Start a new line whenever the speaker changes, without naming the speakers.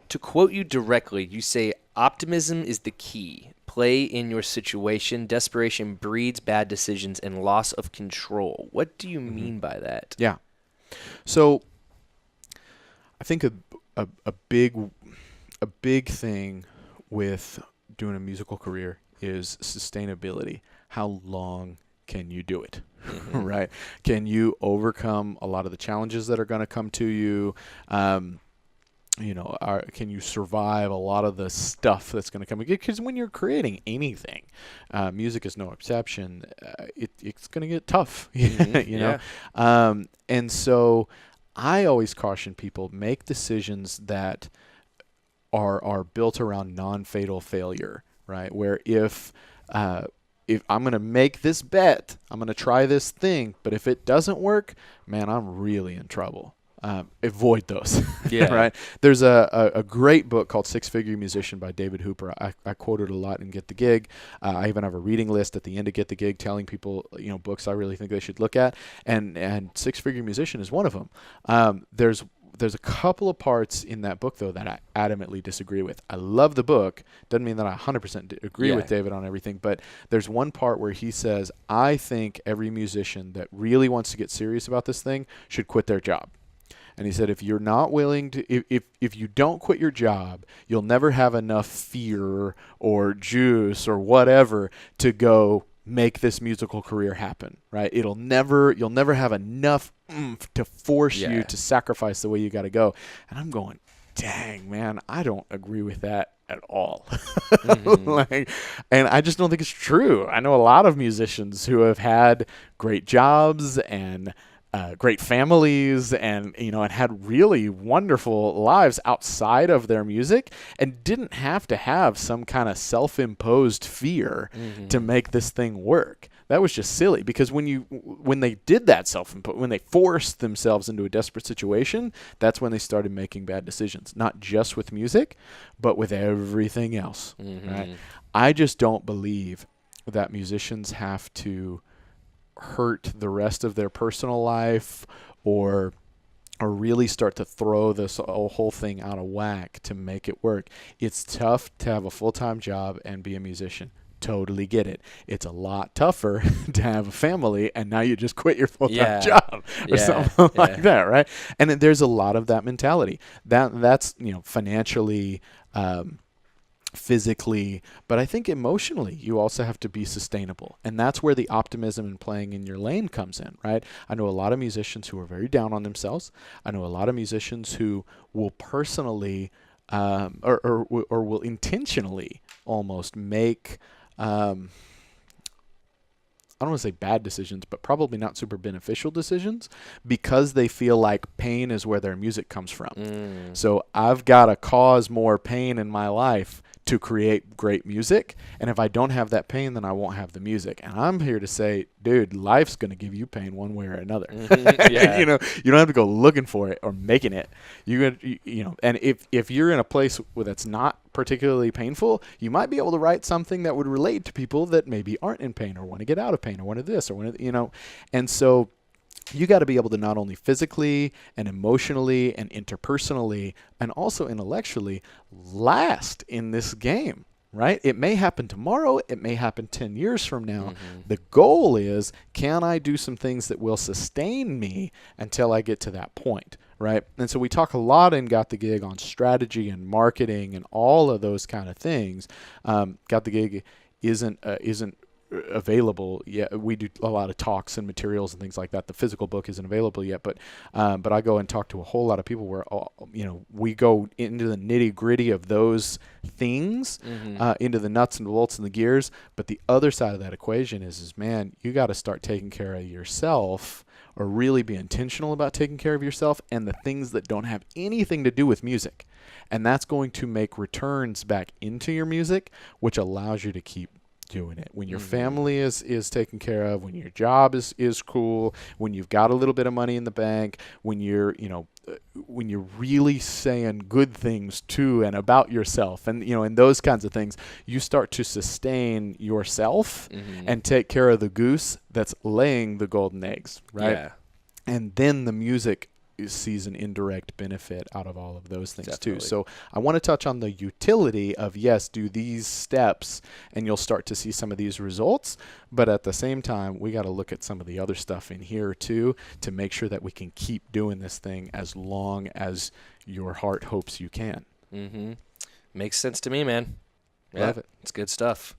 To quote you directly, you say, optimism is the key. Play in your situation. Desperation breeds bad decisions and loss of control. What do you mean by that?
Yeah. So I think a big thing with doing a musical career is sustainability. How long can you do it? Right? Can you overcome a lot of the challenges that are going to come to you? Can you survive a lot of the stuff that's going to come? Because when you're creating anything, music is no exception. It's going to get tough, you know. And so, I always caution people: make decisions that are built around non-fatal failure, right? Where if I'm going to make this bet, I'm going to try this thing, but if it doesn't work, man, I'm really in trouble. Avoid those.
Yeah.
Right. There's a great book called Six Figure Musician by David Hooper. I quote it a lot in Get the Gig. I even have a reading list at the end of Get the Gig telling people, books I really think they should look at. And Six Figure Musician is one of them. There's a couple of parts in that book, though, that I adamantly disagree with. I love the book. Doesn't mean that I 100% agree with David on everything. But there's one part where he says, I think every musician that really wants to get serious about this thing should quit their job. And he said, if you're not willing to, if you don't quit your job, you'll never have enough fear or juice or whatever to go make this musical career happen, right? You'll never have enough oomph to force you to sacrifice the way you got to go. And I'm going, dang, man, I don't agree with that at all. And I just don't think it's true. I know a lot of musicians who have had great jobs and great families and had really wonderful lives outside of their music and didn't have to have some kind of self-imposed fear to make this thing work. That was just silly, because when they did that when they forced themselves into a desperate situation, that's when they started making bad decisions, not just with music, but with everything else. Right? I just don't believe that musicians have to hurt the rest of their personal life or really start to throw this whole thing out of whack to make it work. It's tough to have a full-time job and be a musician. Totally get it. It's a lot tougher to have a family and now you just quit your full-time job or something like that, right? And then there's a lot of that mentality. That's financially, physically, but I think emotionally you also have to be sustainable. And that's where the optimism and playing in your lane comes in, right? I know a lot of musicians who are very down on themselves. I know a lot of musicians who will personally or will intentionally almost make I don't want to say bad decisions, but probably not super beneficial decisions because they feel like pain is where their music comes from. So I've got to cause more pain in my life to create great music. And if I don't have that pain, then I won't have the music. And I'm here to say, dude, life's going to give you pain one way or another. You don't have to go looking for it or making it. And if you're in a place where that's not particularly painful, you might be able to write something that would relate to people that maybe aren't in pain or want to get out of pain or want to this or want to, and so you got to be able to not only physically and emotionally and interpersonally and also intellectually last in this game, right? It may happen tomorrow. It may happen 10 years from now. The goal is, can I do some things that will sustain me until I get to that point, right? And so we talk a lot in Got the Gig on strategy and marketing and all of those kind of things. Got the Gig isn't available yet. We do a lot of talks and materials and things like that. The physical book isn't available yet, but I go and talk to a whole lot of people where we go into the nitty gritty of those things, into the nuts and bolts and the gears. But the other side of that equation is man, you got to start taking care of yourself, or really be intentional about taking care of yourself and the things that don't have anything to do with music. And that's going to make returns back into your music, which allows you to keep doing it. When your family is taken care of, when your job is cool, when you've got a little bit of money in the bank, when you're really saying good things to and about yourself, and and those kinds of things, you start to sustain yourself and take care of the goose that's laying the golden eggs, right? And then the music sees an indirect benefit out of all of those things
Definitely.
too. So I want to touch on the utility of, yes, do these steps and you'll start to see some of these results. But at the same time, we got to look at some of the other stuff in here too to make sure that we can keep doing this thing as long as your heart hopes you can.
Makes sense to me, man. Yeah,
Love it.
it's good stuff.